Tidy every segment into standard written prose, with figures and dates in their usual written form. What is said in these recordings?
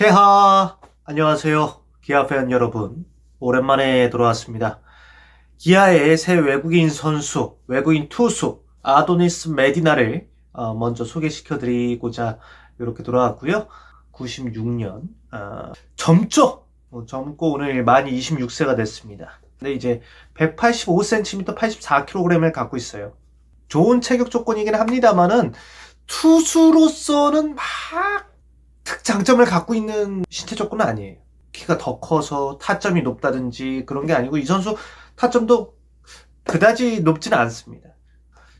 헤하! 안녕하세요. 기아 팬 여러분. 오랜만에 돌아왔습니다. 기아의 새 외국인 선수, 외국인 투수, 아도니스 메디나를 먼저 소개시켜드리고자 이렇게 돌아왔고요. 96년, 젊고 오늘 만이 26세가 됐습니다. 근데 이제 185cm, 84kg을 갖고 있어요. 좋은 체격 조건이긴 합니다만은 투수로서는 막 특장점을 갖고 있는 신체 조건은 아니에요. 키가 더 커서 타점이 높다든지 그런 게 아니고 이 선수 타점도 그다지 높지는 않습니다.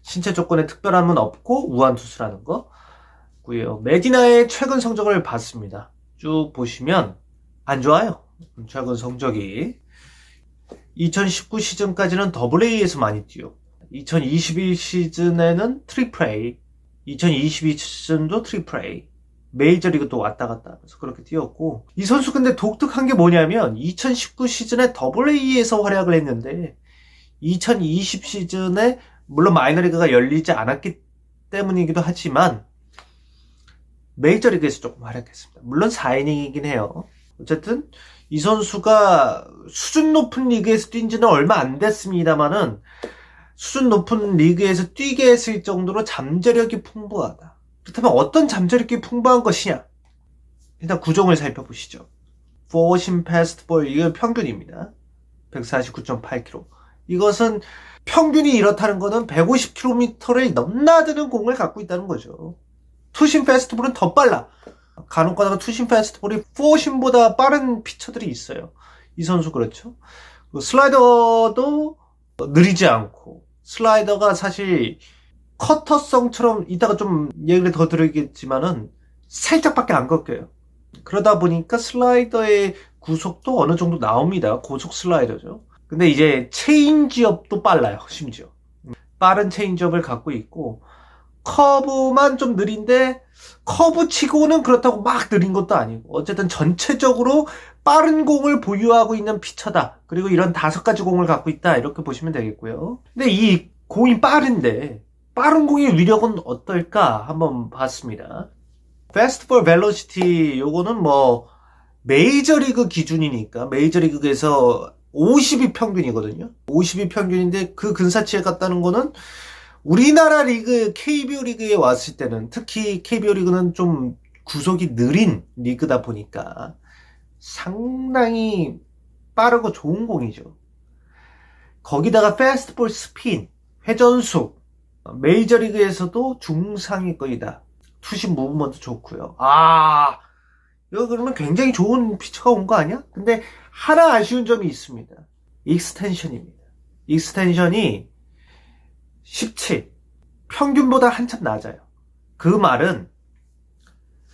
신체 조건에 특별함은 없고 우한 투수라는 거고요. 메디나의 최근 성적을 봤습니다. 쭉 보시면 안 좋아요. 최근 성적이 2019 시즌까지는 더블A에서 많이 뛰어 2021 시즌에는 트리플 A, 2022 시즌도 트리플 A, 메이저리그 또 왔다 갔다 하면서 그렇게 뛰었고, 이 선수 근데 독특한 게 뭐냐면 2019 시즌에 더블A에서 활약을 했는데 2020 시즌에 물론 마이너리그가 열리지 않았기 때문이기도 하지만 메이저리그에서 조금 활약했습니다. 물론 4이닝이긴 해요. 어쨌든 이 선수가 수준 높은 리그에서 뛴 지는 얼마 안 됐습니다만은 수준 높은 리그에서 뛰게 했을 정도로 잠재력이 풍부하다. 그렇다면 어떤 잠재력이 풍부한 것이냐? 일단 구종을 살펴보시죠. 포심 패스트볼, 이건 평균입니다. 149.8km. 이것은 평균이 이렇다는 것은 150km를 넘나드는 공을 갖고 있다는 거죠. 투심 패스트볼은 더 빨라. 간혹 가다가 투심 패스트볼이 포심보다 빠른 피처들이 있어요. 이 선수 그렇죠. 슬라이더도 느리지 않고, 슬라이더가 사실 커터성처럼 이따가 좀 얘기를 더 드리겠지만은 살짝밖에 안 꺾여요. 그러다 보니까 슬라이더의 구속도 어느 정도 나옵니다. 고속 슬라이더죠. 근데 이제 체인지업도 빨라요. 심지어 빠른 체인지업을 갖고 있고, 커브만 좀 느린데 커브 치고는 그렇다고 막 느린 것도 아니고, 어쨌든 전체적으로 빠른 공을 보유하고 있는 피처다. 그리고 이런 5가지 공을 갖고 있다, 이렇게 보시면 되겠고요. 근데 이 공이 빠른데 빠른 공의 위력은 어떨까 한번 봤습니다. 패스트볼 벨로시티, 요거는 뭐 메이저리그 기준이니까 메이저리그에서 50이 평균이거든요. 50이 평균인데 그 근사치에 갔다는 거는 우리나라 리그 KBO 리그에 왔을 때는, 특히 KBO 리그는 좀 구속이 느린 리그다 보니까 상당히 빠르고 좋은 공이죠. 거기다가 패스트볼 스핀, 회전수, 메이저리그에서도 중상위권이다. 투심 무브먼트 좋고요. 이거 그러면 굉장히 좋은 피처가 온 거 아니야? 근데 하나 아쉬운 점이 있습니다. 익스텐션입니다. 익스텐션이 17, 평균보다 한참 낮아요. 그 말은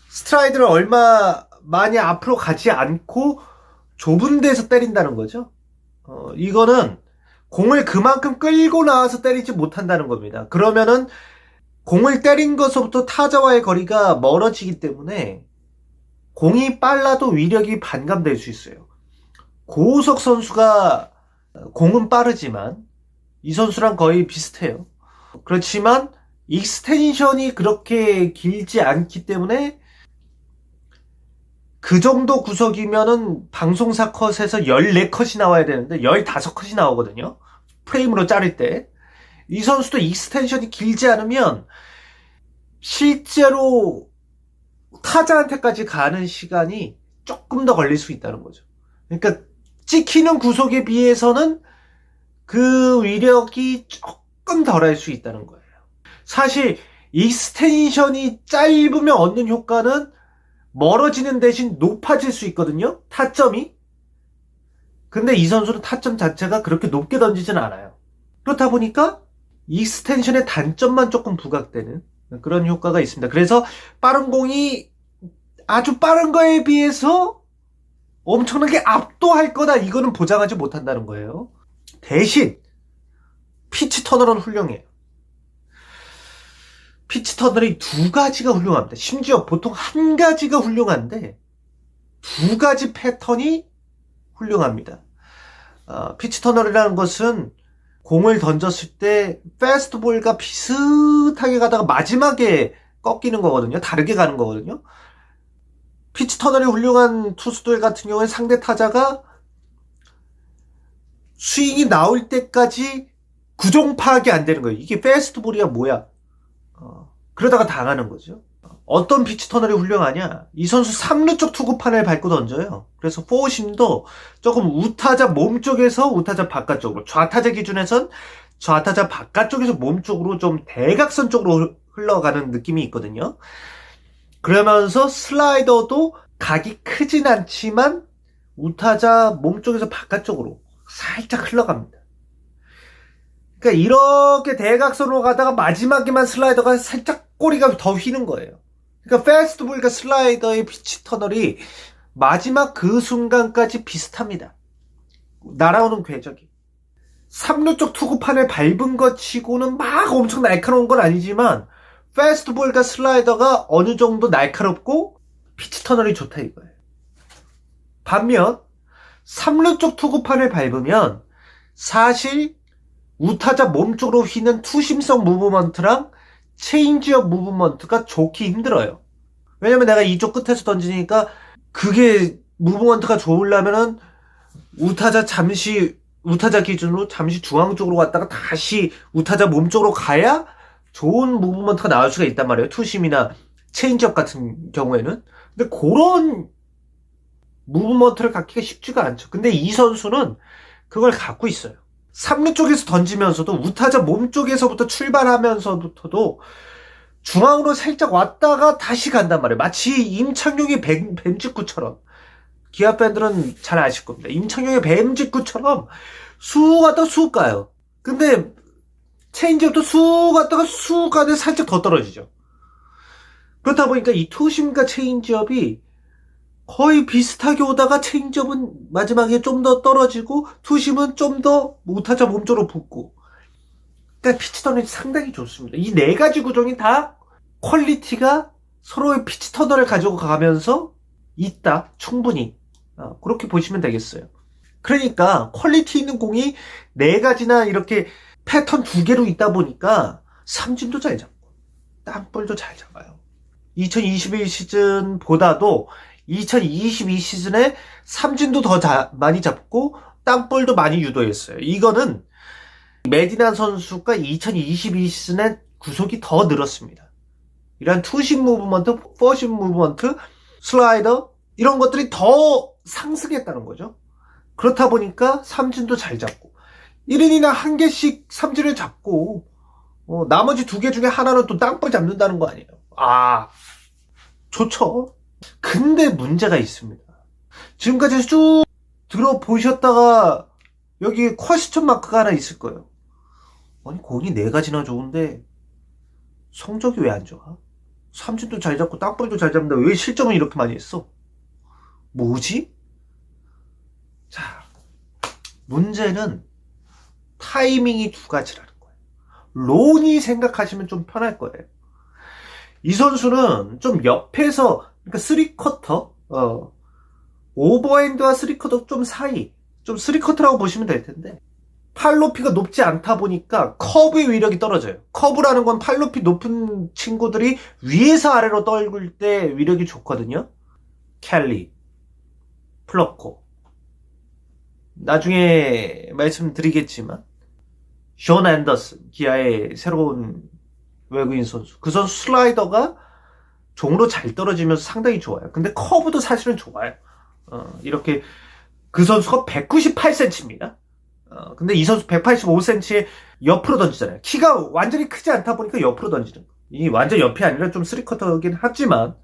스트라이드를 얼마 많이 앞으로 가지 않고 좁은 데서 때린다는 거죠. 이거는 공을 그만큼 끌고 나와서 때리지 못한다는 겁니다. 그러면은 공을 때린 것부터 타자와의 거리가 멀어지기 때문에 공이 빨라도 위력이 반감될 수 있어요. 고우석 선수가 공은 빠르지만 이 선수랑 거의 비슷해요. 그렇지만 익스텐션이 그렇게 길지 않기 때문에 그 정도 구속이면은 방송사 컷에서 14컷이 나와야 되는데 15컷이 나오거든요. 프레임으로 자를 때. 이 선수도 익스텐션이 길지 않으면 실제로 타자한테까지 가는 시간이 조금 더 걸릴 수 있다는 거죠. 그러니까 찍히는 구속에 비해서는 그 위력이 조금 덜할 수 있다는 거예요. 사실 익스텐션이 짧으면 얻는 효과는 멀어지는 대신 높아질 수 있거든요. 타점이. 근데 이 선수는 타점 자체가 그렇게 높게 던지진 않아요. 그렇다 보니까 익스텐션의 단점만 조금 부각되는 그런 효과가 있습니다. 그래서 빠른 공이 아주 빠른 거에 비해서 엄청나게 압도할 거다, 이거는 보장하지 못한다는 거예요. 대신 피치 터널은 훌륭해요. 피치 터널이 2가지가 훌륭합니다. 심지어 보통 1가지가 훌륭한데 2가지 패턴이 훌륭합니다. 피치 터널이라는 것은 공을 던졌을 때 패스트볼과 비슷하게 가다가 마지막에 꺾이는 거거든요. 다르게 가는 거거든요. 피치 터널이 훌륭한 투수들 같은 경우에 상대 타자가 스윙이 나올 때까지 구종 파악이 안 되는 거예요. 이게 패스트볼이야 뭐야. 그러다가 당하는 거죠. 어떤 피치 터널이 훌륭하냐? 이 선수 3루 쪽 투구판을 밟고 던져요. 그래서 포심도 조금 우타자 몸 쪽에서 우타자 바깥쪽으로, 좌타자 기준에선 좌타자 바깥쪽에서 몸 쪽으로 좀 대각선 쪽으로 흘러가는 느낌이 있거든요. 그러면서 슬라이더도 각이 크진 않지만 우타자 몸 쪽에서 바깥쪽으로 살짝 흘러갑니다. 그러니까 이렇게 대각선으로 가다가 마지막에만 슬라이더가 살짝 꼬리가 더 휘는 거예요. 그러니까 패스트볼과 슬라이더의 피치 터널이 마지막 그 순간까지 비슷합니다. 날아오는 궤적이. 3루 쪽 투구판을 밟은 것 치고는 막 엄청 날카로운 건 아니지만 패스트볼과 슬라이더가 어느 정도 날카롭고 피치 터널이 좋다 이거예요. 반면 3루 쪽 투구판을 밟으면 사실 우타자 몸쪽으로 휘는 투심성 무브먼트랑 체인지업 무브먼트가 좋기 힘들어요. 왜냐면 내가 이쪽 끝에서 던지니까 그게 무브먼트가 좋으려면은 우타자 기준으로 잠시 중앙 쪽으로 갔다가 다시 우타자 몸쪽으로 가야 좋은 무브먼트가 나올 수가 있단 말이에요. 투심이나 체인지업 같은 경우에는. 근데 그런 무브먼트를 갖기가 쉽지가 않죠. 근데 이 선수는 그걸 갖고 있어요. 3루 쪽에서 던지면서도 우타자 몸 쪽에서부터 출발하면서부터도 중앙으로 살짝 왔다가 다시 간단 말이에요. 마치 임창용의 뱀직구처럼. 기아 팬들은 잘 아실 겁니다. 임창용의 뱀직구처럼 쑥 갔다가 쑥 가요. 근데 체인지업도 쑥 갔다가 쑥 가는데 살짝 더 떨어지죠. 그렇다 보니까 이 투심과 체인지업이 거의 비슷하게 오다가 체인지업은 마지막에 좀 더 떨어지고 투심은 좀 더 우타자 몸쪽으로 붙고. 그러니까 피치 터널이 상당히 좋습니다. 이 네 가지 구종이 다 퀄리티가 서로의 피치 터널을 가지고 가면서 있다. 충분히. 그렇게 보시면 되겠어요. 그러니까 퀄리티 있는 공이 네 가지나 이렇게 패턴 두 개로 있다 보니까 삼진도 잘 잡고 땅볼도 잘 잡아요. 2021 시즌보다도 2022 시즌에 삼진도 더 많이 잡고 땅볼도 많이 유도했어요. 이거는 메디나 선수가 2022 시즌에 구속이 더 늘었습니다. 이런 투심 무브먼트, 포심 무브먼트, 슬라이더 이런 것들이 더 상승했다는 거죠. 그렇다 보니까 삼진도 잘 잡고 1인이나 한 개씩 삼진을 잡고 나머지 두 개 중에 하나는 또 땅볼 잡는다는 거 아니에요. 좋죠. 근데 문제가 있습니다. 지금까지 쭉 들어보셨다가 여기 퀘스천 마크가 하나 있을 거예요. 아니 공이 네 가지나 좋은데 성적이 왜 안 좋아? 삼진도 잘 잡고 땅볼도 잘 잡는데 왜 실점을 이렇게 많이 했어? 뭐지? 자, 문제는 타이밍이 두 가지라는 거예요. 론이 생각하시면 좀 편할 거예요. 이 선수는 좀 옆에서 그러니까 3쿼터 오버핸드와 3쿼터 좀 사이 좀 3쿼터라고 보시면 될 텐데 팔 높이가 높지 않다 보니까 커브의 위력이 떨어져요. 커브라는 건 팔 높이 높은 친구들이 위에서 아래로 떨굴 때 위력이 좋거든요. 켈리, 플러코 나중에 말씀드리겠지만 존 앤더슨 기아의 새로운 외국인 선수 그 선수 슬라이더가 종으로 잘 떨어지면서 상당히 좋아요. 근데 커브도 사실은 좋아요. 이렇게 그 선수가 198cm입니다. 근데 이 선수 185cm에 옆으로 던지잖아요. 키가 완전히 크지 않다 보니까 옆으로 던지는 거예요. 이 완전 옆이 아니라 좀 3쿼터긴 하지만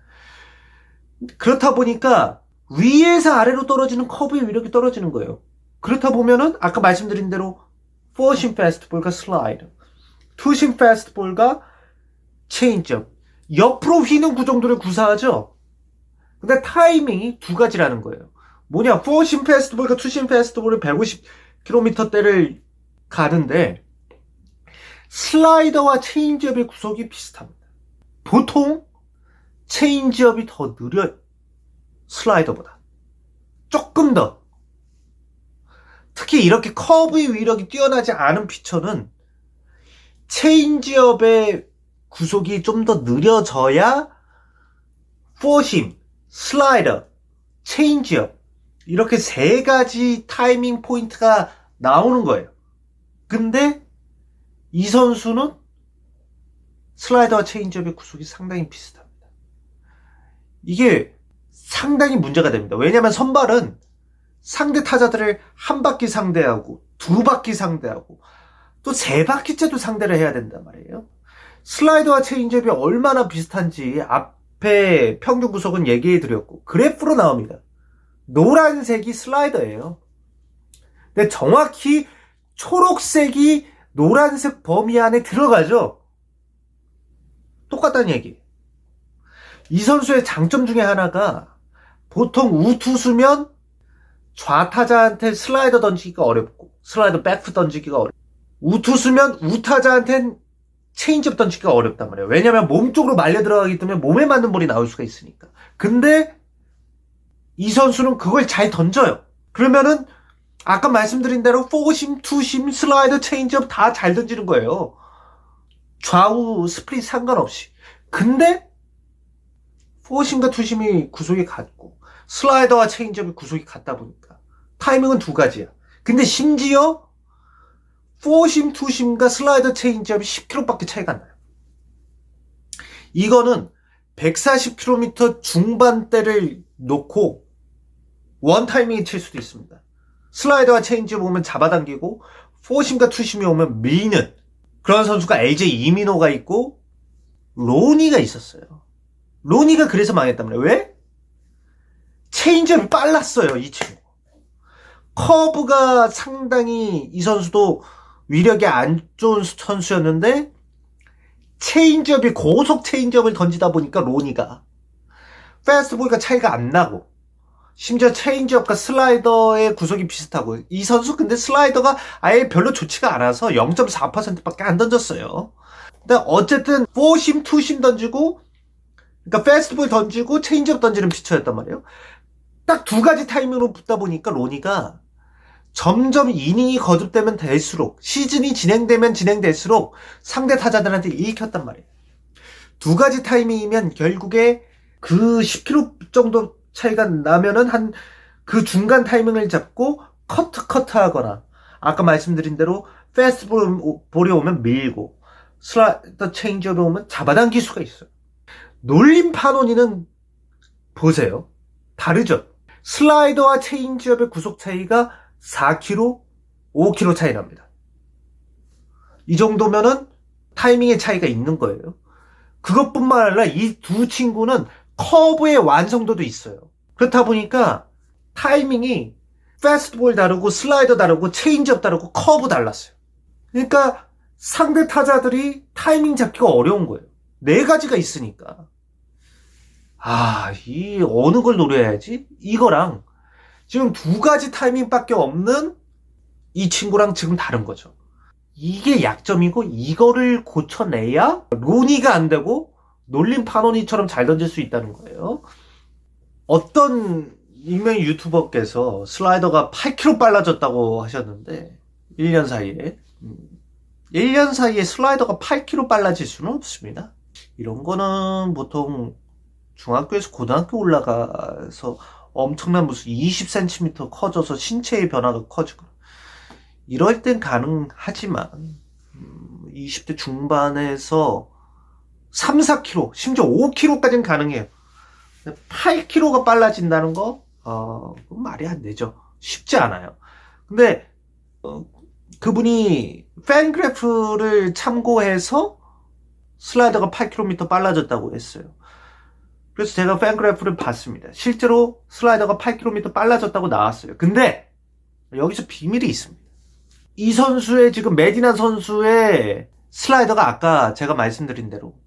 그렇다 보니까 위에서 아래로 떨어지는 커브의 위력이 떨어지는 거예요. 그렇다 보면은 아까 말씀드린 대로 4심 패스트볼과 슬라이더, 2심 패스트볼과 체인지업 옆으로 휘는 구종들을 구사하죠. 근데 타이밍이 두 가지라는 거예요. 뭐냐 4심 패스트볼과 2심 패스트볼을 150km대를 가는데 슬라이더와 체인지업의 구속이 비슷합니다. 보통 체인지업이 더 느려요. 슬라이더보다 조금 더. 특히 이렇게 커브의 위력이 뛰어나지 않은 피처는 체인지업의 구속이 좀 더 느려져야 4심, 슬라이더, 체인지업 이렇게 세 가지 타이밍 포인트가 나오는 거예요. 근데 이 선수는 슬라이더와 체인지업의 구속이 상당히 비슷합니다. 이게 상당히 문제가 됩니다. 왜냐하면 선발은 상대 타자들을 한 바퀴 상대하고 두 바퀴 상대하고 또 세 바퀴째도 상대를 해야 된단 말이에요. 슬라이더와 체인지업이 얼마나 비슷한지 앞에 평균 구속은 얘기해 드렸고 그래프로 나옵니다. 노란색이 슬라이더예요. 근데 정확히 초록색이 노란색 범위 안에 들어가죠. 똑같다는 얘기. 이 선수의 장점 중에 하나가 보통 우투수면 좌타자한테 슬라이더 던지기가 어렵고 슬라이더 백프 던지기가 어렵고 우투수면 우타자한테는 체인지업 던지기가 어렵단 말이에요. 왜냐면 몸 쪽으로 말려 들어가기 때문에 몸에 맞는 볼이 나올 수가 있으니까. 근데 이 선수는 그걸 잘 던져요. 그러면은 아까 말씀드린 대로 포심, 투심, 슬라이더, 체인지업 다 잘 던지는 거예요. 좌우 스플릿 상관없이. 근데 포심과 투심이 구속이 같고 슬라이더와 체인지업이 구속이 같다 보니까 타이밍은 두 가지야. 근데 심지어 포심, 투심과 슬라이더, 체인지업이 10km밖에 차이가 안 나요. 이거는 140km 중반대를 놓고 원 타이밍에 칠 수도 있습니다. 슬라이더와 체인지업 오면 잡아당기고 포심과 투심이 오면 밀는 그런 선수가 LG 이민호가 있고 로니가 있었어요. 로니가 그래서 망했단 말이에요. 왜? 체인지업이 빨랐어요. 이 친구. 커브가 상당히 이 선수도 위력이 안 좋은 선수였는데 체인지업이 고속 체인지업을 던지다 보니까 로니가 패스트볼과 차이가 안 나고 심지어 체인지업과 슬라이더의 구속이 비슷하고 이 선수 근데 슬라이더가 아예 별로 좋지가 않아서 0.4%밖에 안 던졌어요. 근데 어쨌든 포심, 투심 던지고 그러니까 패스트볼 던지고 체인지업 던지는 피처였단 말이에요. 딱 두 가지 타이밍으로 붙다 보니까 로니가 점점 이닝이 거듭되면 될수록 시즌이 진행되면 진행될수록 상대 타자들한테 읽혔단 말이에요. 두 가지 타이밍이면 결국에 그 10km 정도 차이가 나면은 한 그 중간 타이밍을 잡고 커트 하거나 아까 말씀드린 대로 패스트볼이 오면 밀고 슬라이더 체인지업이 오면 잡아당길 수가 있어요. 놀림 파노니는 보세요. 다르죠? 슬라이더와 체인지업의 구속 차이가 4km, 5km 차이 납니다. 이 정도면은 타이밍의 차이가 있는 거예요. 그것뿐만 아니라 이 두 친구는 커브의 완성도도 있어요. 그렇다 보니까 타이밍이 패스트볼 다르고 슬라이더 다르고 체인지업 다르고 커브 달랐어요. 그러니까 상대 타자들이 타이밍 잡기가 어려운 거예요. 네 가지가 있으니까. 이 어느 걸 노려야지? 이거랑 지금 두 가지 타이밍밖에 없는 이 친구랑 지금 다른 거죠. 이게 약점이고 이거를 고쳐내야 로니가 안 되고 놀림 파노니처럼 잘 던질 수 있다는 거예요. 어떤 익명 유튜버께서 슬라이더가 8km 빨라졌다고 하셨는데 1년 사이에 1년 사이에 슬라이더가 8km 빨라질 수는 없습니다. 이런 거는 보통 중학교에서 고등학교 올라가서 엄청난 무슨 20cm 커져서 신체의 변화가 커지고 이럴 땐 가능하지만 20대 중반에서 3, 4kg 심지어 5kg까지는 가능해요. 8kg가 빨라진다는 거 그건 말이 안 되죠. 쉽지 않아요. 근데 그분이 팬그래프를 참고해서 슬라이더가 8km 빨라졌다고 했어요. 그래서 제가 팬그래프를 봤습니다. 실제로 슬라이더가 8km 빨라졌다고 나왔어요. 근데 여기서 비밀이 있습니다. 이 선수의 지금 메디나 선수의 슬라이더가 아까 제가 말씀드린 대로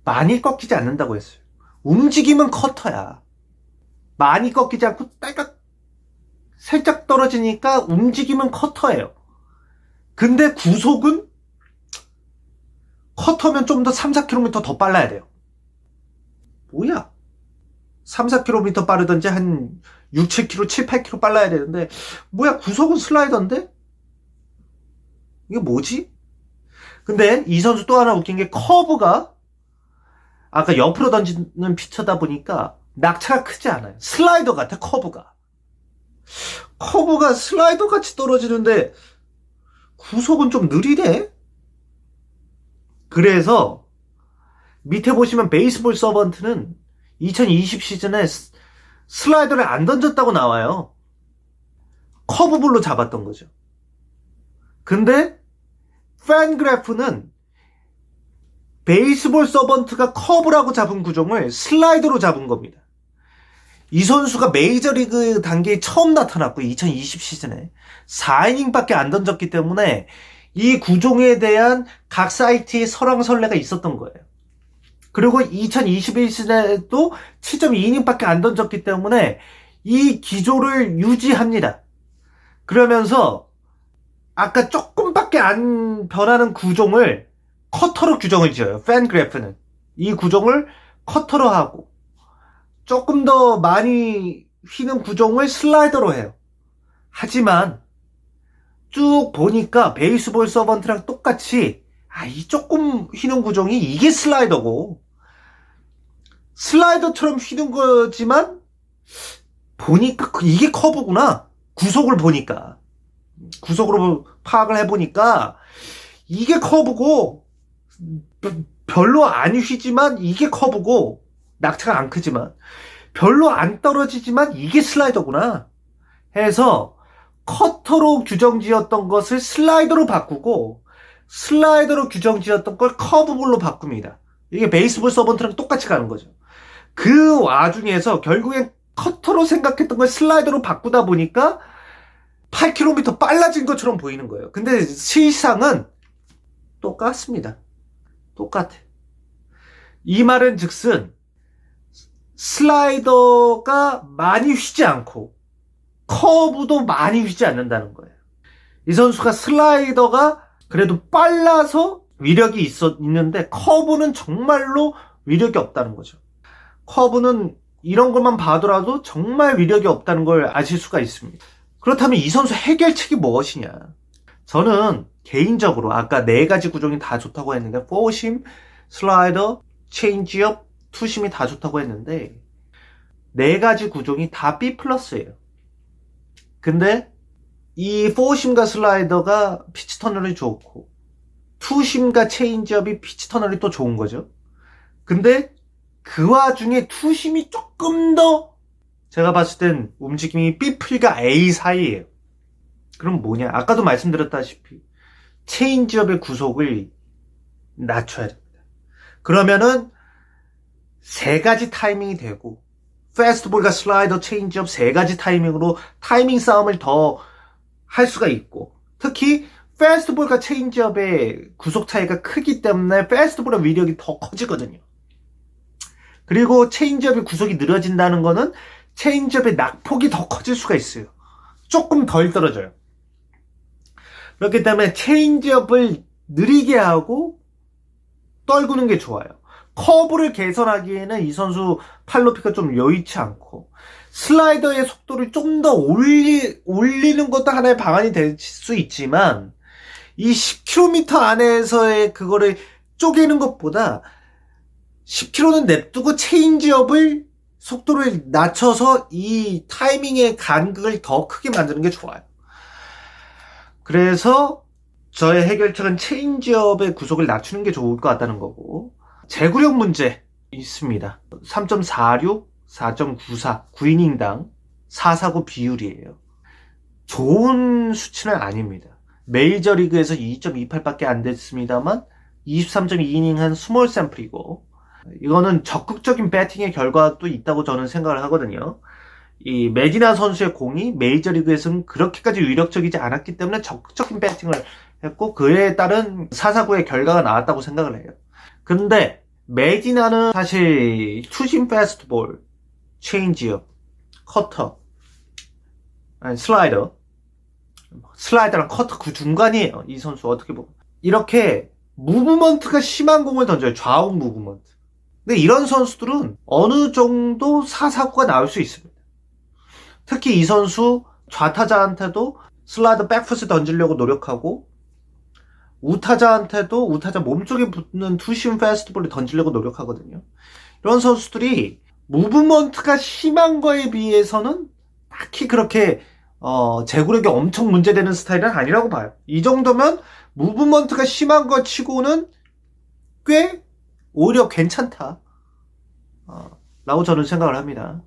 많이 꺾이지 않는다고 했어요. 움직임은 커터야. 많이 꺾이지 않고 딸깍 살짝 떨어지니까 움직임은 커터예요. 근데 구속은 커터면 좀 더 3, 4km 더 빨라야 돼요. 뭐야? 3, 4km 빠르든지 한 6, 7km, 7, 8km 빨라야 되는데 뭐야 구속은 슬라이더인데? 이게 뭐지? 근데 이 선수 또 하나 웃긴 게 커브가 아까 옆으로 던지는 피처다 보니까 낙차가 크지 않아요. 슬라이더 같아, 커브가. 커브가 슬라이더 같이 떨어지는데 구속은 좀 느리네? 그래서 밑에 보시면 베이스볼 서번트는 2020 시즌에 슬라이더를 안 던졌다고 나와요. 커브볼로 잡았던 거죠. 근데 팬그래프는 베이스볼 서번트가 커브라고 잡은 구종을 슬라이더로 잡은 겁니다. 이 선수가 메이저리그 단계에 처음 나타났고 2020 시즌에 4이닝밖에 안 던졌기 때문에 이 구종에 대한 각 사이트의 설왕설래가 있었던 거예요. 그리고 2021 시즌에도 7.2이닝밖에 안 던졌기 때문에 이 기조를 유지합니다. 그러면서 아까 조금밖에 안 변하는 구종을 커터로 규정을 지어요. 팬그래프는 이 구종을 커터로 하고 조금 더 많이 휘는 구종을 슬라이더로 해요. 하지만 쭉 보니까 베이스볼 서번트랑 똑같이 이 조금 휘는 구종이 이게 슬라이더고 슬라이더처럼 휘는 거지만 보니까 이게 커브구나. 구속을 보니까 구속으로 파악을 해보니까 이게 커브고 별로 안 휘지만 이게 커브고 낙차가 안 크지만 별로 안 떨어지지만 이게 슬라이더구나 해서 커터로 규정지었던 것을 슬라이더로 바꾸고 슬라이더로 규정지었던 걸 커브볼로 바꿉니다. 이게 베이스볼 서번트랑 똑같이 가는 거죠. 그 와중에서 결국엔 커터로 생각했던 걸 슬라이더로 바꾸다 보니까 8km 빨라진 것처럼 보이는 거예요. 근데 실상은 똑같습니다. 똑같아. 이 말은 즉슨 슬라이더가 많이 휘지 않고 커브도 많이 휘지 않는다는 거예요. 이 선수가 슬라이더가 그래도 빨라서 위력이 있는데 커브는 정말로 위력이 없다는 거죠. 커브는 이런 것만 봐더라도 정말 위력이 없다는 걸 아실 수가 있습니다. 그렇다면 이 선수 해결책이 무엇이냐? 저는 개인적으로 아까 4가지 구종이 다 좋다고 했는데 4심, 슬라이더, 체인지업, 투심이 다 좋다고 했는데 4가지 구종이 다 B 플러스예요. 근데 이 4심과 슬라이더가 피치 터널이 좋고 투심과 체인지업이 피치 터널이 또 좋은 거죠. 근데 그 와중에 투심이 조금 더 제가 봤을 땐 움직임이 B풀과 A 사이예요. 그럼 뭐냐? 아까도 말씀드렸다시피 체인지업의 구속을 낮춰야 됩니다. 그러면은 3가지 타이밍이 되고 패스트볼과 슬라이더, 체인지업 3가지 타이밍으로 타이밍 싸움을 더 할 수가 있고 특히 패스트볼과 체인지업의 구속 차이가 크기 때문에 패스트볼의 위력이 더 커지거든요. 그리고 체인지업의 구속이 느려진다는 거는 체인지업의 낙폭이 더 커질 수가 있어요. 조금 덜 떨어져요. 그렇기 때문에 체인지업을 느리게 하고 떨구는 게 좋아요. 커브를 개선하기에는 이 선수 팔 높이가 좀 여의치 않고 슬라이더의 속도를 좀 더 올리는 것도 하나의 방안이 될 수 있지만 이 10km 안에서의 그거를 쪼개는 것보다 10km는 냅두고 체인지업을 속도를 낮춰서 이 타이밍의 간극을 더 크게 만드는 게 좋아요. 그래서 저의 해결책은 체인지업의 구속을 낮추는 게 좋을 것 같다는 거고 제구력 문제 있습니다. 3.46, 4.94, 9이닝당 4사구 비율이에요. 좋은 수치는 아닙니다. 메이저리그에서 2.28밖에 안 됐습니다만 23.2이닝 한 스몰 샘플이고 이거는 적극적인 배팅의 결과도 있다고 저는 생각을 하거든요. 이 메디나 선수의 공이 메이저리그에서는 그렇게까지 위력적이지 않았기 때문에 적극적인 배팅을 했고 그에 따른 4사구의 결과가 나왔다고 생각을 해요. 근데 메디나는 사실 투심 패스트볼, 체인지업, 커터, 아니 슬라이더랑 커터 그 중간이에요. 이 선수 어떻게 보면 이렇게 무브먼트가 심한 공을 던져요. 좌우 무브먼트. 근데 이런 선수들은 어느 정도 4사구가 나올 수 있습니다. 특히 이 선수 좌타자한테도 슬라이더 백풋을 던지려고 노력하고 우타자 몸쪽에 붙는 투심 패스트볼을 던지려고 노력하거든요. 이런 선수들이 무브먼트가 심한 거에 비해서는 딱히 그렇게 제구력이 엄청 문제되는 스타일은 아니라고 봐요. 이 정도면 무브먼트가 심한 것 치고는 꽤 오히려 괜찮다 라고 저는 생각을 합니다.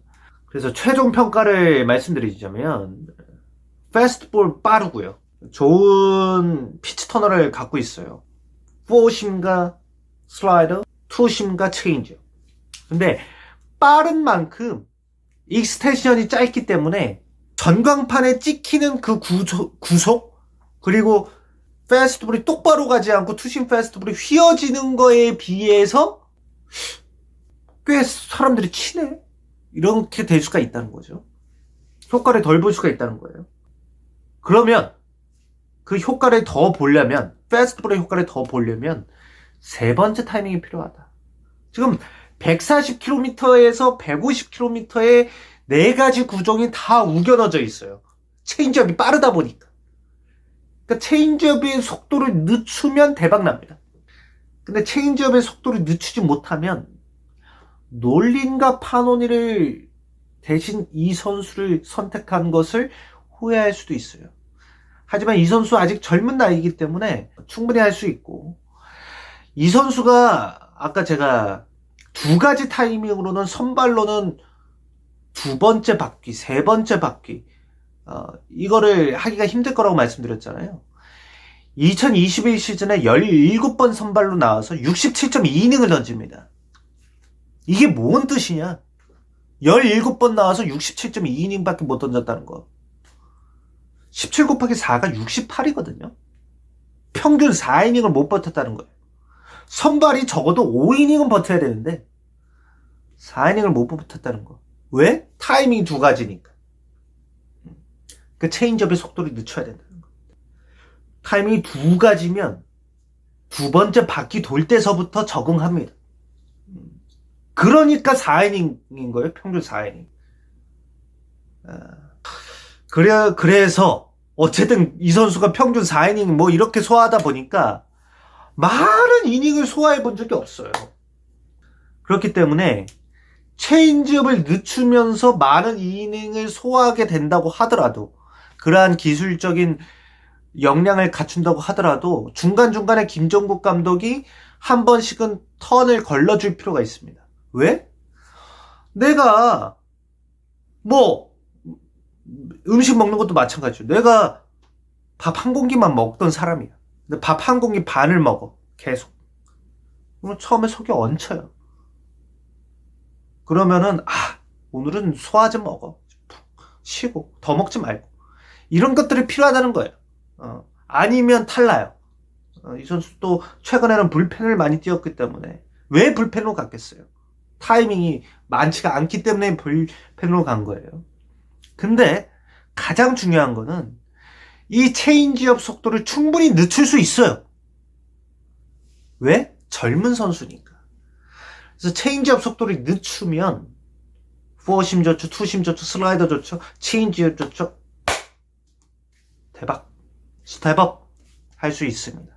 그래서 최종 평가를 말씀드리자면 패스트볼 빠르고요. 좋은 피치 터널을 갖고 있어요. 4심과 슬라이더, 2심과 체인지. 근데 빠른 만큼 익스텐션이 짧기 때문에 전광판에 찍히는 그 구속 그리고 패스트볼이 똑바로 가지 않고 투심 패스트볼이 휘어지는 거에 비해서 꽤 사람들이 치네? 이렇게 될 수가 있다는 거죠. 효과를 덜 볼 수가 있다는 거예요. 그러면 그 효과를 더 보려면, 패스트볼의 효과를 더 보려면 세 번째 타이밍이 필요하다. 지금 140km에서 150km의 네 가지 구종이 다 우겨넣어져 있어요. 체인지업이 빠르다 보니까. 그러니까 체인지업의 속도를 늦추면 대박 납니다. 근데 체인지업의 속도를 늦추지 못하면 놀린과 파노니를 대신 이 선수를 선택한 것을 후회할 수도 있어요. 하지만 이 선수 아직 젊은 나이이기 때문에 충분히 할 수 있고, 이 선수가 아까 제가 두 가지 타이밍으로는 선발로는 두 번째 바퀴, 세 번째 바퀴 이거를 하기가 힘들 거라고 말씀드렸잖아요. 2021 시즌에 17번 선발로 나와서 67.2이닝을 던집니다. 이게 뭔 뜻이냐? 17번 나와서 67.2이닝밖에 못 던졌다는 거. 17 곱하기 4가 68이거든요. 평균 4이닝을 못 버텼다는 거예요. 선발이 적어도 5이닝은 버텨야 되는데 4이닝을 못 버텼다는 거. 왜? 타이밍이 두 가지니까. 그 체인지업의 속도를 늦춰야 된다는 거. 타이밍이 두 가지면 두 번째 바퀴 돌 때서부터 적응합니다. 그러니까 4이닝인 거예요. 평균 4이닝. 그래서 어쨌든 이 선수가 평균 4이닝 뭐 이렇게 소화하다 보니까 많은 이닝을 소화해 본 적이 없어요. 그렇기 때문에 체인지업을 늦추면서 많은 이닝을 소화하게 된다고 하더라도, 그러한 기술적인 역량을 갖춘다고 하더라도 중간중간에 김종국 감독이 한 번씩은 턴을 걸러줄 필요가 있습니다. 왜? 내가 뭐 음식 먹는 것도 마찬가지죠. 내가 밥 한 공기만 먹던 사람이야. 근데 밥 한 공기 반을 먹어. 계속. 그럼 처음에 속이 얹혀요. 그러면은 오늘은 소화 좀 먹어. 푹 쉬고 더 먹지 말고. 이런 것들이 필요하다는 거예요. 아니면 탈나요. 이 선수도 최근에는 불펜을 많이 뛰었기 때문에. 왜 불펜으로 갔겠어요? 타이밍이 많지가 않기 때문에 불펜으로 간 거예요. 근데 가장 중요한 거는 이 체인지업 속도를 충분히 늦출 수 있어요. 왜? 젊은 선수니까. 그래서 체인지업 속도를 늦추면 4심 좋죠, 2심 좋죠, 슬라이더 좋죠, 체인지업 좋죠. 대박. 스텝업 할 수 있습니다.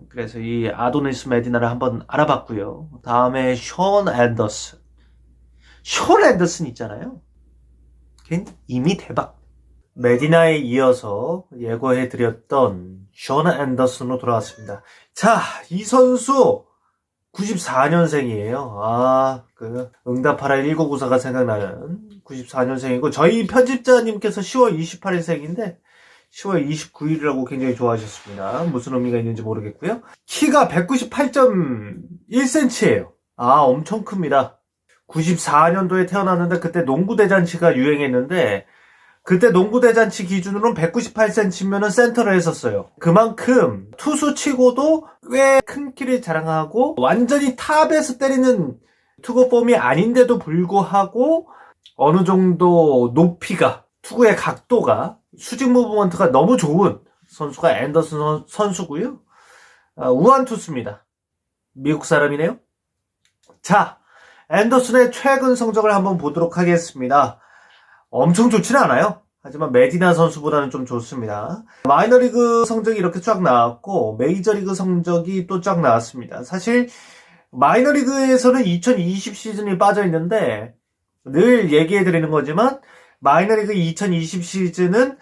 그래서 이 아도니스 메디나를 한번 알아봤고요. 다음에 션 앤더슨. 션 앤더슨 있잖아요. 걔는 이미 대박. 메디나에 이어서 예고해드렸던 션 앤더슨으로 돌아왔습니다. 자, 이 선수 94년생이에요. 응답하라 1994가 생각나는 94년생이고, 저희 편집자님께서 10월 28일생인데 10월 29일이라고 굉장히 좋아하셨습니다. 무슨 의미가 있는지 모르겠고요. 키가 198.1cm예요. 엄청 큽니다. 94년도에 태어났는데 그때 농구대잔치가 유행했는데, 그때 농구대잔치 기준으로는 198cm면은 센터를 했었어요. 그만큼 투수 치고도 꽤 큰 키를 자랑하고, 완전히 탑에서 때리는 투구 폼이 아닌데도 불구하고 어느 정도 높이가, 투구의 각도가, 수직 무브먼트가 너무 좋은 선수가 앤더슨 선수고요. 우한 투수입니다. 미국 사람이네요. 자, 앤더슨의 최근 성적을 한번 보도록 하겠습니다. 엄청 좋지는 않아요. 하지만 메디나 선수보다는 좀 좋습니다. 마이너리그 성적이 이렇게 쫙 나왔고, 메이저리그 성적이 또 쫙 나왔습니다. 사실 마이너리그에서는 2020 시즌이 빠져 있는데 늘 얘기해 드리는 거지만 마이너리그 2020 시즌은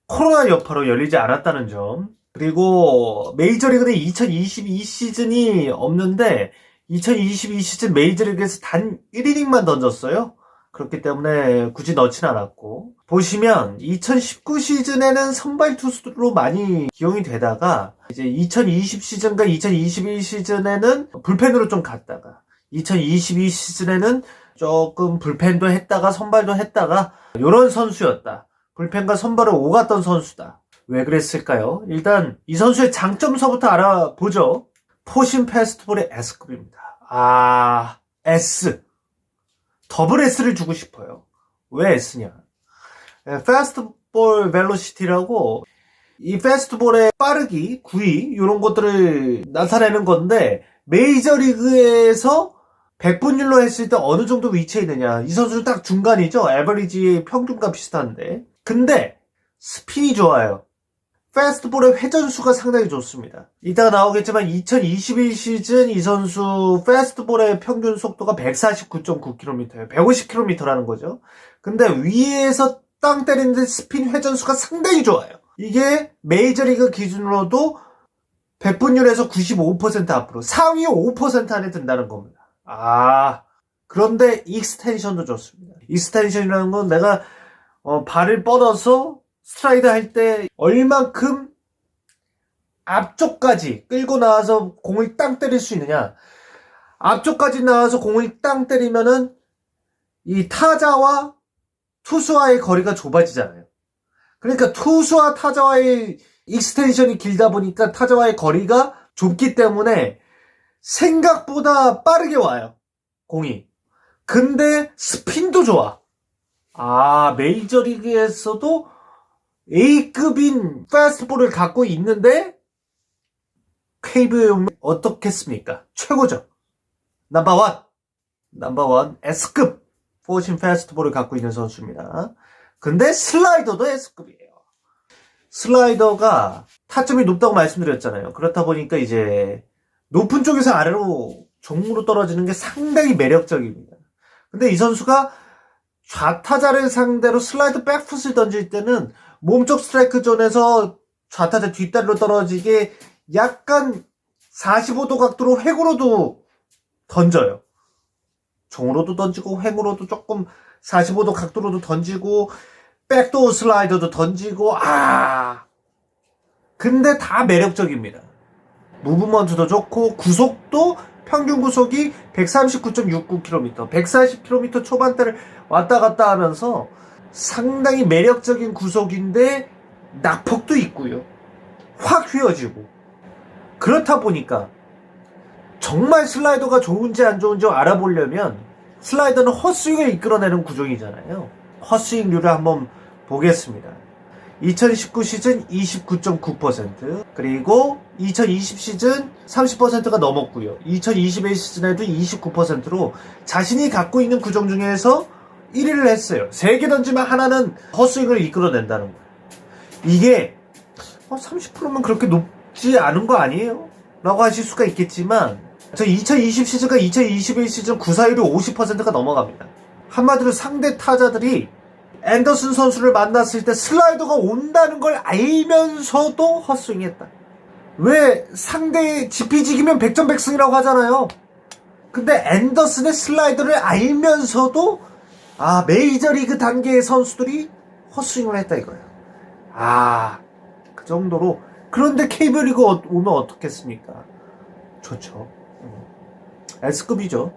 코로나 여파로 열리지 않았다는 점. 그리고 메이저리그는 2022 시즌이 없는데 2022 시즌 메이저리그에서 단 1이닝만 던졌어요. 그렇기 때문에 굳이 넣진 않았고, 보시면 2019 시즌에는 선발 투수로 많이 기용이 되다가 이제 2020 시즌과 2021 시즌에는 불펜으로 좀 갔다가 2022 시즌에는 조금 불펜도 했다가 선발도 했다가 이런 선수였다. 불펜과 선발을 오갔던 선수다. 왜 그랬을까요? 일단 이 선수의 장점서부터 알아보죠. 포심 패스트볼의 S급입니다. S. 더블 S를 주고 싶어요. 왜 S냐? 패스트볼 벨로시티라고 이 패스트볼의 빠르기, 구위 이런 것들을 나타내는 건데 메이저리그에서 100분율로 했을 때 어느 정도 위치에 있느냐. 이 선수는 딱 중간이죠. 에버리지 평균과 비슷한데. 근데 스핀이 좋아요. 패스트볼의 회전수가 상당히 좋습니다. 이따가 나오겠지만 2021 시즌 이 선수 패스트볼의 평균 속도가 149.9km예요. 150km라는 거죠. 근데 위에서 땅 때리는데 스핀 회전수가 상당히 좋아요. 이게 메이저리그 기준으로도 100분율에서 95% 앞으로 상위 5% 안에 든다는 겁니다. 그런데 익스텐션도 좋습니다. 익스텐션이라는 건 내가 발을 뻗어서 스트라이드 할 때 얼만큼 앞쪽까지 끌고 나와서 공을 땅 때릴 수 있느냐. 앞쪽까지 나와서 공을 땅 때리면은 이 타자와 투수와의 거리가 좁아지잖아요. 그러니까 투수와 타자와의 익스텐션이 길다 보니까 타자와의 거리가 좁기 때문에 생각보다 빠르게 와요. 공이. 근데 스핀도 좋아. 메이저리그에서도 A급인 패스트볼을 갖고 있는데 KBO는 어떻겠습니까? 최고죠. 넘버원 S급 포심 패스트볼을 갖고 있는 선수입니다. 근데 슬라이더도 S급이에요. 슬라이더가 타점이 높다고 말씀드렸잖아요. 그렇다 보니까 이제 높은 쪽에서 아래로 종으로 떨어지는 게 상당히 매력적입니다. 근데 이 선수가 좌타자를 상대로 슬라이드 백풋을 던질 때는 몸쪽 스트라이크 존에서 좌타자 뒷다리로 떨어지게 약간 45도 각도로 횡으로도 던져요. 종으로도 던지고 횡으로도 조금 45도 각도로도 던지고 백도어 슬라이더도 던지고 근데 다 매력적입니다. 무브먼트도 좋고 구속도 평균 구속이 139.69km 140km 초반대를 왔다 갔다 하면서 상당히 매력적인 구속인데 낙폭도 있고요. 확 휘어지고. 그렇다 보니까 정말 슬라이더가 좋은지 안 좋은지 알아보려면 슬라이더는 헛스윙을 이끌어내는 구종이잖아요. 헛스윙률을 한번 보겠습니다. 2019 시즌 29.9%, 그리고 2020 시즌 30%가 넘었고요. 2021 시즌에도 29%로 자신이 갖고 있는 구종 중에서 1위를 했어요. 3개 던지면 하나는 헛스윙을 이끌어낸다는 거예요. 이게 30%면 그렇게 높지 않은 거 아니에요? 라고 하실 수가 있겠지만 2020 시즌과 2021 시즌 구사율이 50%가 넘어갑니다. 한마디로 상대 타자들이 앤더슨 선수를 만났을 때 슬라이더가 온다는 걸 알면서도 헛스윙했다. 왜 상대의 지피지기면 백전백승이라고 하잖아요. 근데 앤더슨의 슬라이더를 알면서도 메이저리그 단계의 선수들이 헛스윙을 했다 이거예요. 그 정도로. 그런데 KBO 리그 오면 어떻겠습니까? 좋죠. S급이죠.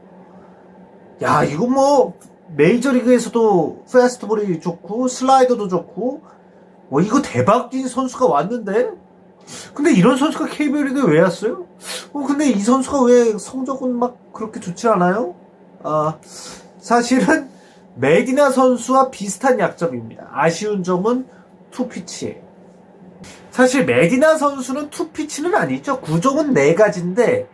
이거 뭐 메이저리그에서도 패스트볼이 좋고 슬라이더도 좋고 이거 대박인 선수가 왔는데, 근데 이런 선수가 KBO 리그에 왜 왔어요? 근데 이 선수가 왜 성적은 막 그렇게 좋지 않아요? 사실은 메디나 선수와 비슷한 약점입니다. 아쉬운 점은 투피치예요. 사실 메디나 선수는 투피치는 아니죠. 구종은 4가지인데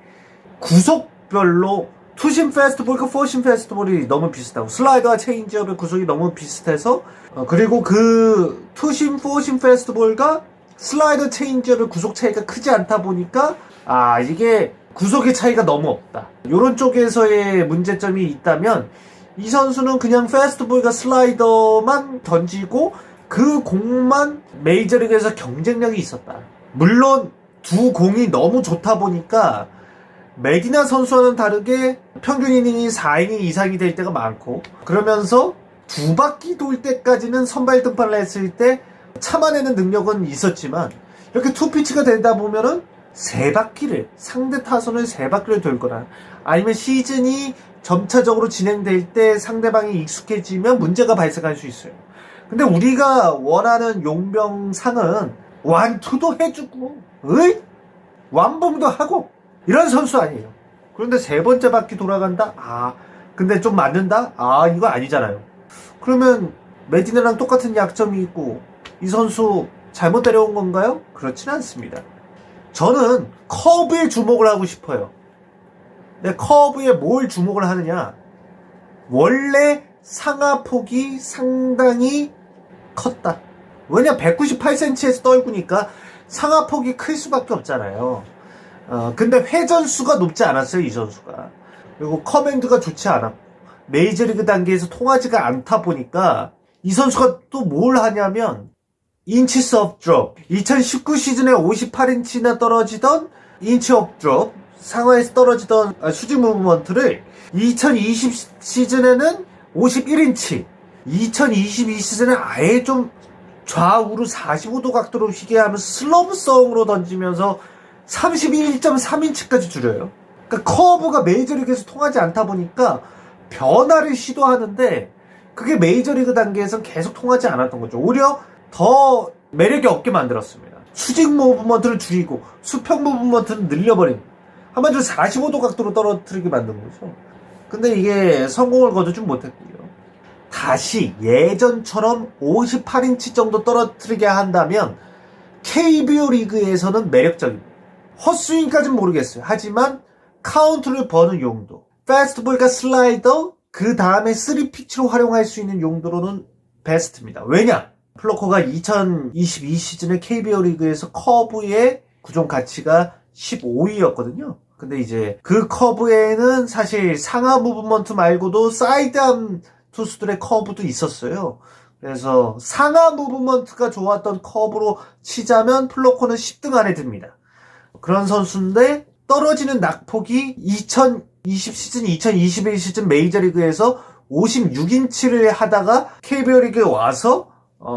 구속별로 투심 패스트볼과 포심 패스트볼이 너무 비슷하고 슬라이더와 체인지업의 구속이 너무 비슷해서 그리고 그 투심 포심 패스트볼과 슬라이더 체인지업의 구속 차이가 크지 않다 보니까 이게 구속의 차이가 너무 없다. 이런 쪽에서의 문제점이 있다면 이 선수는 그냥 패스트볼과 슬라이더만 던지고 그 공만 메이저리그에서 경쟁력이 있었다. 물론 두 공이 너무 좋다 보니까 메디나 선수와는 다르게 평균 이닝이 4이닝 이상이 될 때가 많고, 그러면서 두 바퀴 돌 때까지는 선발 등판을 했을 때 참아내는 능력은 있었지만, 이렇게 투피치가 되다 보면은 상대 타선을 세 바퀴를 돌거나, 아니면 시즌이 점차적으로 진행될 때 상대방이 익숙해지면 문제가 발생할 수 있어요. 근데 우리가 원하는 용병상은 완투도 해주고, 완봉도 하고, 이런 선수 아니에요. 그런데 세 번째 바퀴 돌아간다? 근데 좀 맞는다? 이거 아니잖아요. 그러면 메디나랑 똑같은 약점이 있고 이 선수 잘못 데려온 건가요? 그렇진 않습니다. 저는 커브에 주목을 하고 싶어요. 근데 커브에 뭘 주목을 하느냐? 원래 상하폭이 상당히 컸다. 왜냐, 198cm에서 떨구니까 상하폭이 클 수밖에 없잖아요. 근데 회전수가 높지 않았어요, 이 선수가. 그리고 커맨드가 좋지 않았고, 메이저리그 단계에서 통하지가 않다 보니까 이 선수가 또 뭘 하냐면 인치스 업 드롭, 2019 시즌에 58인치나 떨어지던 인치 업 드롭, 상하에서 떨어지던 수직 무브먼트를 2020 시즌에는 51인치, 2022 시즌에 아예 좀 좌우로 45도 각도로 휘게 하면서 슬로브성으로 던지면서 31.3인치까지 줄여요. 그러니까 커브가 메이저리그에서 통하지 않다 보니까 변화를 시도하는데 그게 메이저리그 단계에선 계속 통하지 않았던 거죠. 오히려 더 매력이 없게 만들었습니다. 수직 무브먼트를 줄이고 수평 무브먼트를 늘려버린, 한마디로 45도 각도로 떨어뜨리게 만든 거죠. 근데 이게 성공을 거두지 못했고요. 다시 예전처럼 58인치 정도 떨어뜨리게 한다면 KBO 리그에서는 매력적입니다. 헛스윙까지는 모르겠어요. 하지만 카운트를 버는 용도, 패스트볼과 슬라이더, 그 다음에 3피치로 활용할 수 있는 용도로는 베스트입니다. 왜냐? 플로커가 2022 시즌에 KBO 리그에서 커브의 구종 가치가 15위였거든요. 근데 이제 그 커브에는 사실 상하 무브먼트 말고도 사이드암 투수들의 커브도 있었어요. 그래서 상하 무브먼트가 좋았던 커브로 치자면 플로커는 10등 안에 듭니다. 그런 선수인데 떨어지는 낙폭이 2020 시즌, 2021 시즌 메이저리그에서 56인치를 하다가 KBO 리그에 와서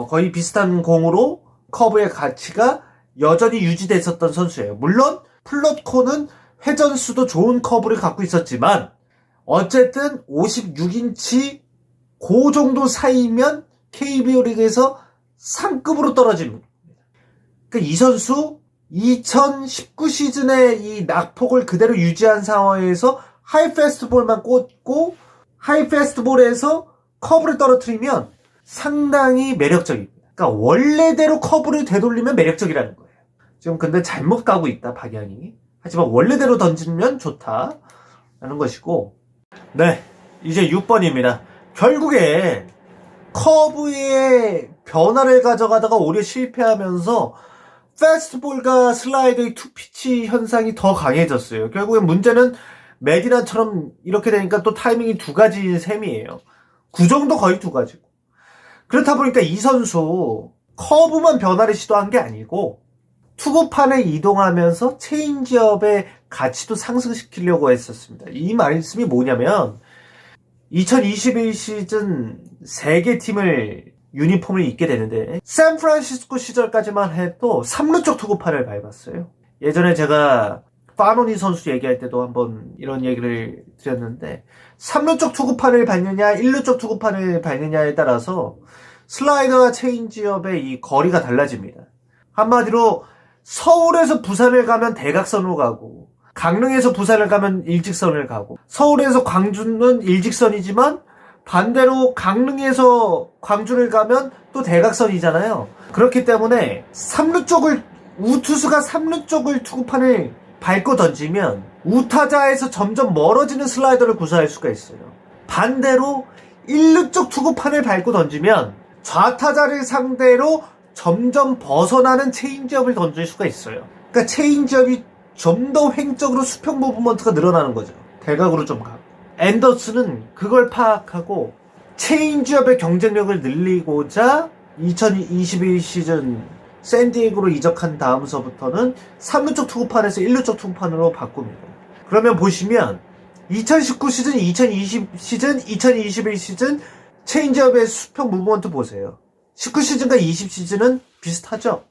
거의 비슷한 공으로 커브의 가치가 여전히 유지됐었던 선수예요. 물론 플로커는 회전수도 좋은 커브를 갖고 있었지만 어쨌든 56인치 그 정도 사이면 KBO 리그에서 상급으로 떨어집니다. 그러니까 이 선수 2019 시즌에 이 낙폭을 그대로 유지한 상황에서 하이 패스트볼만 꽂고 하이 패스트볼에서 커브를 떨어뜨리면 상당히 매력적입니다. 그러니까 원래대로 커브를 되돌리면 매력적이라는 거예요. 지금 근데 잘못 가고 있다, 방향이. 하지만 원래대로 던지면 좋다라는 것이고, 네, 이제 6번입니다. 결국에 커브의 변화를 가져가다가 오히려 실패하면서 패스트볼과 슬라이더의 투피치 현상이 더 강해졌어요. 결국엔 문제는 메디나처럼 이렇게 되니까 또 타이밍이 두 가지인 셈이에요. 구종도 거의 두 가지고. 그렇다 보니까 이 선수 커브만 변화를 시도한 게 아니고 투구판에 이동하면서 체인지업의 가치도 상승시키려고 했었습니다. 이 말씀이 뭐냐면 2021 시즌 3개 팀을 유니폼을 입게 되는데 샌프란시스코 시절까지만 해도 3루 쪽 투구판을 밟았어요. 예전에 제가 파노니 선수 얘기할 때도 한번 이런 얘기를 드렸는데 3루 쪽 투구판을 밟느냐 1루 쪽 투구판을 밟느냐에 따라서 슬라이더와 체인지업의 이 거리가 달라집니다. 한마디로 서울에서 부산을 가면 대각선으로 가고 강릉에서 부산을 가면 일직선을 가고 서울에서 광주는 일직선이지만 반대로 강릉에서 광주를 가면 또 대각선이잖아요. 그렇기 때문에 3루 쪽을 우투수가 3루 쪽을 투구판을 밟고 던지면 우타자에서 점점 멀어지는 슬라이더를 구사할 수가 있어요. 반대로 1루 쪽 투구판을 밟고 던지면 좌타자를 상대로 점점 벗어나는 체인지업을 던질 수가 있어요. 그러니까 체인지업이 좀 더 횡적으로 수평 무브먼트가 늘어나는 거죠. 대각으로 좀 가고. 앤더슨은 그걸 파악하고 체인지업의 경쟁력을 늘리고자 2021 시즌 샌디에고로 이적한 다음서부터는 3루 쪽 투구판에서 1루 쪽 투구판으로 바꿉니다. 그러면 보시면 2019 시즌, 2020 시즌, 2021 시즌 체인지업의 수평 무브먼트 보세요. 19 시즌과 20 시즌은 비슷하죠.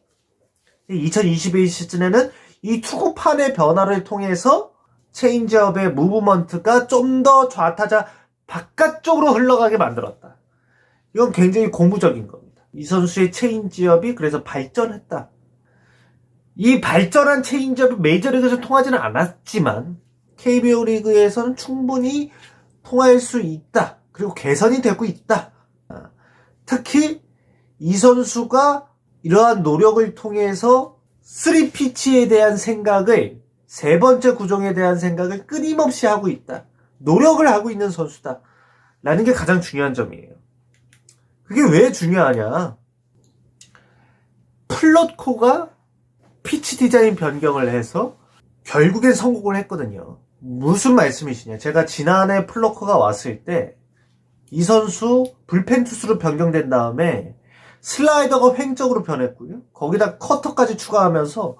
2021 시즌에는 이 투구판의 변화를 통해서 체인지업의 무브먼트가 좀 더 좌타자 바깥쪽으로 흘러가게 만들었다. 이건 굉장히 고무적인 겁니다. 이 선수의 체인지업이 그래서 발전했다. 이 발전한 체인지업이 메이저리그에서 통하지는 않았지만 KBO 리그에서는 충분히 통할 수 있다. 그리고 개선이 되고 있다. 특히 이 선수가 이러한 노력을 통해서 3피치에 대한 생각을, 세 번째 구종에 대한 생각을 끊임없이 하고 있다. 노력을 하고 있는 선수다. 라는 게 가장 중요한 점이에요. 그게 왜 중요하냐? 플롯코가 피치 디자인 변경을 해서 결국엔 성공을 했거든요. 무슨 말씀이시냐? 제가 지난해 플롯코가 왔을 때 이 선수 불펜 투수로 변경된 다음에 슬라이더가 횡적으로 변했고요. 거기다 커터까지 추가하면서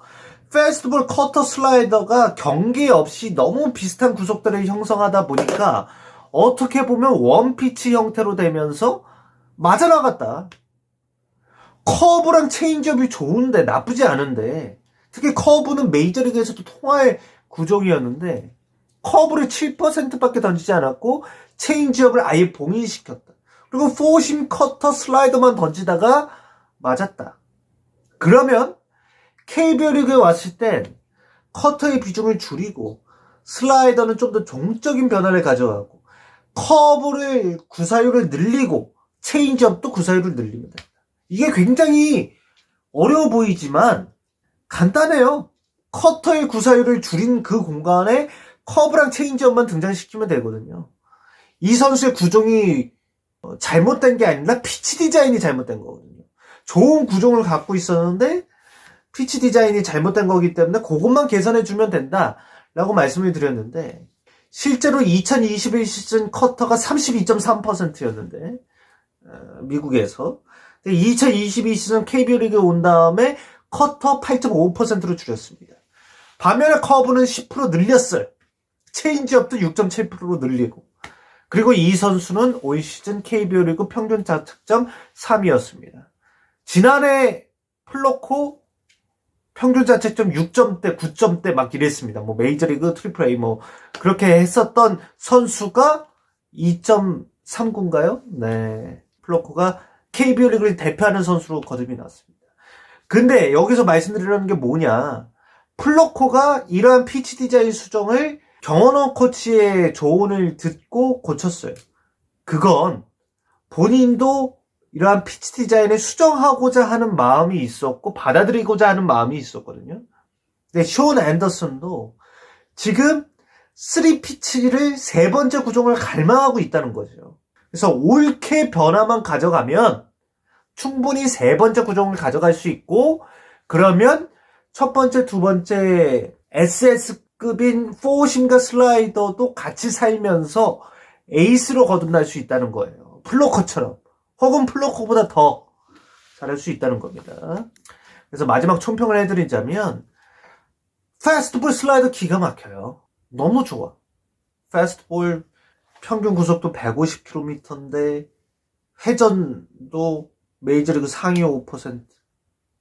페스티벌 커터 슬라이더가 경계 없이 너무 비슷한 구속들을 형성하다 보니까 어떻게 보면 원피치 형태로 되면서 맞아나갔다. 커브랑 체인지업이 좋은데, 나쁘지 않은데, 특히 커브는 메이저리그에서도 통할 구종이었는데 커브를 7%밖에 던지지 않았고 체인지업을 아예 봉인시켰다. 그리고 포심 커터 슬라이더만 던지다가 맞았다. 그러면 KBO 리그에 왔을 땐 커터의 비중을 줄이고 슬라이더는 좀 더 종적인 변화를 가져가고 커브를 구사율을 늘리고 체인지업도 구사율을 늘립니다. 이게 굉장히 어려워 보이지만 간단해요. 커터의 구사율을 줄인 그 공간에 커브랑 체인지업만 등장시키면 되거든요. 이 선수의 구종이 잘못된 게 아니라 피치 디자인이 잘못된 거거든요. 좋은 구종을 갖고 있었는데 피치 디자인이 잘못된 거기 때문에 그것만 개선해주면 된다라고 말씀을 드렸는데 실제로 2021 시즌 커터가 32.3%였는데 미국에서 2022 시즌 KBO 리그에 온 다음에 커터 8.5%로 줄였습니다. 반면에 커브는 10% 늘렸어요. 체인지업도 6.7%로 늘리고 그리고 이 선수는 올 시즌 KBO 리그 평균 자책점 3위였습니다. 지난해 플로코 평균 자책점 6점대, 9점대 막 이랬습니다. 뭐 메이저리그 트리플 A 뭐 그렇게 했었던 선수가 2.39인가요? 네. 플로코가 KBO 리그를 대표하는 선수로 거듭이 났습니다. 근데 여기서 말씀드리려는 게 뭐냐? 플로코가 이러한 피치 디자인 수정을 경원호 코치의 조언을 듣고 고쳤어요. 그건 본인도 이러한 피치 디자인을 수정하고자 하는 마음이 있었고 받아들이고자 하는 마음이 있었거든요. 근데 쇼 앤더슨도 지금 3피치를 세 번째 구종을 갈망하고 있다는 거죠. 그래서 옳게 변화만 가져가면 충분히 세 번째 구종을 가져갈 수 있고 그러면 첫 번째, 두 번째 SS급인 포심과 슬라이더도 같이 살면서 에이스로 거듭날 수 있다는 거예요. 플로커처럼. 혹은 플로커보다 더 잘할 수 있다는 겁니다. 그래서 마지막 총평을 해드리자면 패스트볼 슬라이더 기가 막혀요. 너무 좋아. 패스트볼 평균 구속도 150km인데 회전도 메이저리그 상위 5%,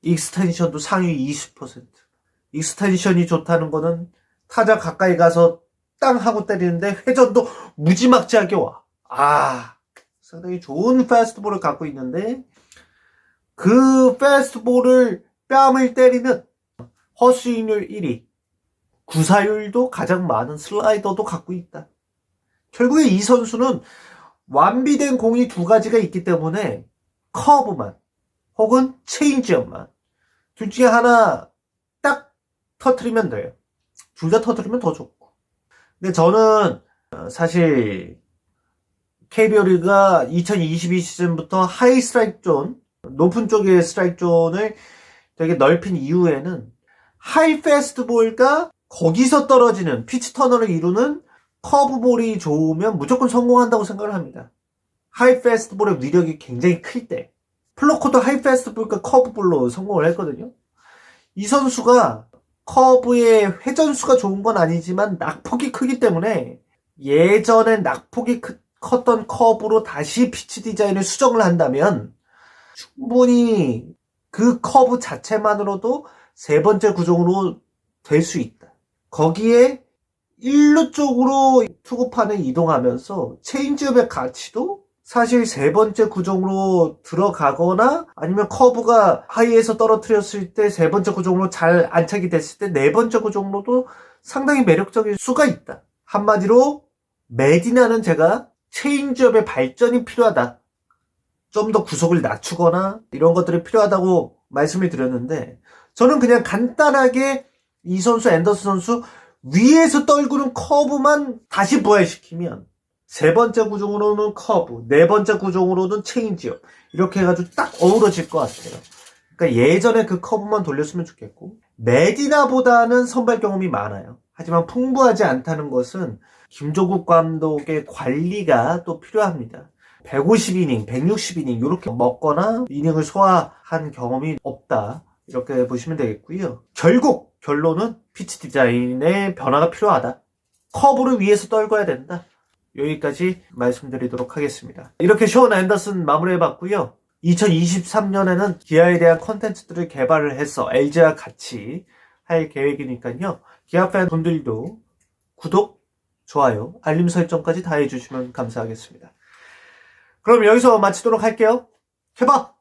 익스텐션도 상위 20%. 익스텐션이 좋다는 거는 타자 가까이 가서 땅 하고 때리는데 회전도 무지막지하게 와. 상당히 좋은 패스트볼을 갖고 있는데 그 패스트볼을 뺨을 때리는 허스윙률 1위, 구사율도 가장 많은 슬라이더도 갖고 있다. 결국에 이 선수는 완비된 공이 두 가지가 있기 때문에 커브만 혹은 체인지업만 둘 중에 하나 딱 터트리면 돼요. 둘 다 터트리면 더 좋고. 근데 저는 사실 KBO 리그가 2022 시즌부터 하이 스트라이크 존, 높은 쪽의 스트라이크 존을 되게 넓힌 이후에는 하이 패스트볼과 거기서 떨어지는 피치 터널을 이루는 커브볼이 좋으면 무조건 성공한다고 생각을 합니다. 하이 패스트볼의 위력이 굉장히 클 때 플로커도 하이 패스트볼과 커브볼로 성공을 했거든요. 이 선수가 커브의 회전수가 좋은 건 아니지만 낙폭이 크기 때문에 예전에 낙폭이 컸던 커브로 다시 피치 디자인을 수정을 한다면 충분히 그 커브 자체만으로도 세 번째 구종으로 될 수 있다. 거기에 1루 쪽으로 투구판을 이동하면서 체인지업의 가치도 사실 세 번째 구종으로 들어가거나 아니면 커브가 하이에서 떨어뜨렸을 때 세 번째 구종으로 잘 안착이 됐을 때 네 번째 구종으로도 상당히 매력적일 수가 있다. 한마디로 메디나는 제가 체인지업의 발전이 필요하다. 좀 더 구속을 낮추거나 이런 것들이 필요하다고 말씀을 드렸는데 저는 그냥 간단하게 이 선수 앤더슨 선수 위에서 떨구는 커브만 다시 부활시키면 세 번째 구종으로는 커브, 네 번째 구종으로는 체인지업 이렇게 해가지고 딱 어우러질 것 같아요. 그러니까 예전에 그 커브만 돌렸으면 좋겠고 메디나보다는 선발 경험이 많아요. 하지만 풍부하지 않다는 것은 김조국 감독의 관리가 또 필요합니다. 150이닝, 160이닝 이렇게 먹거나 이닝을 소화한 경험이 없다. 이렇게 보시면 되겠고요. 결국 결론은 피치 디자인의 변화가 필요하다. 커브를 위에서 떨궈야 된다. 여기까지 말씀드리도록 하겠습니다. 이렇게 션 앤더슨 마무리해봤고요. 2023년에는 기아에 대한 컨텐츠들을 개발을 해서 LG와 같이 할 계획이니까요. 기아 팬 분들도 구독, 좋아요, 알림 설정까지 다 해주시면 감사하겠습니다. 그럼 여기서 마치도록 할게요. 해봐!